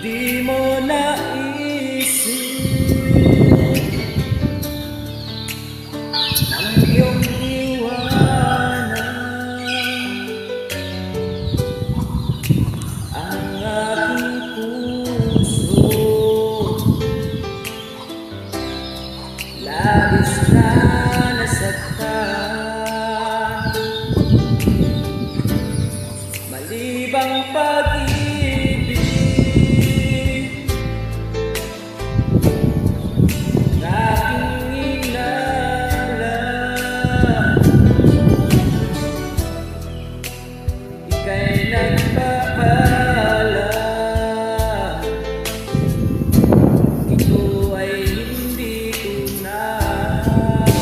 Di mo naisip ng iyong iwanan ang aking puso. Labis na nasaktan, malibang pag-ibig na aking inala. Ika'y nagpapala, ito ay hindi tunay.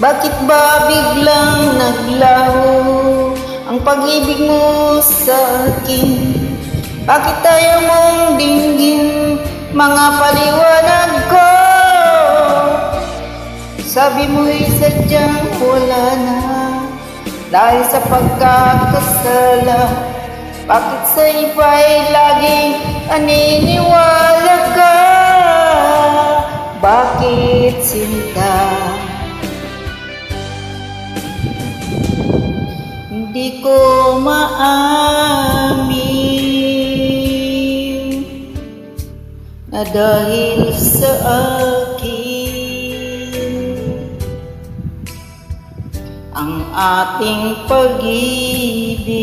Bakit ba biglang naglaho ang pag-ibig mo sa akin? Bakit tayo mong dinggin mga paliwanag ko? Sabi mo'y sadyang wala na dahil sa pagkakasala. Bakit sa iba'y laging naniniwala ka? Bakit sinta? Hindi ko maamin na dahil sa akin ang ating pag-ibig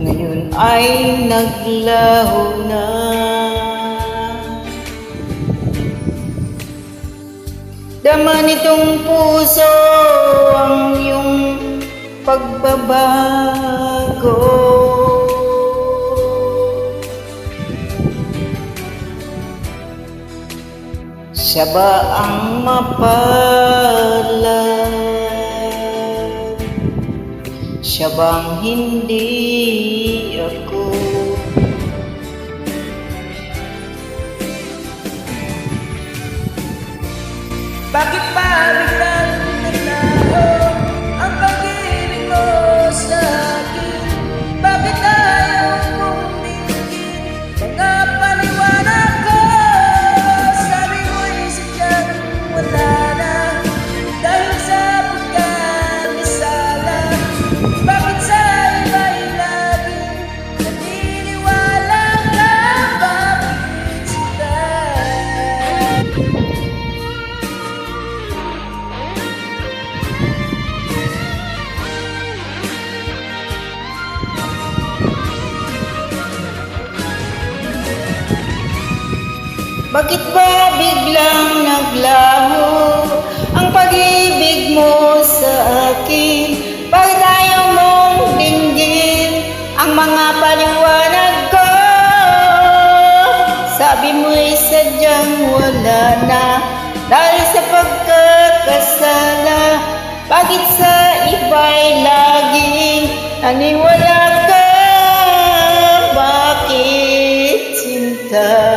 ngayon ay naglaho na. Dama nitong puso ang iyong pagbabago. Siya ba ang mapalad? Siya bang hindi ako? Bakit pa biglang naglaho ang pag-ibig mo sa akin? Bakit ayaw mong dinggin mga paliwanag ko? Sabi mo'y sadyang wala na dahil sa pagkakasala. Bakit sa iba'y laging naniniwala ka? Bakit sila? Bakit ba biglang naglaho ang pag-ibig mo sa akin? Bakit ayaw mong dinggin ang mga paliwanag ko? Sabi mo'y sadyang wala na dahil sa pagkakasala. Bakit sa iba'y laging naniwala ka? Bakit sinta?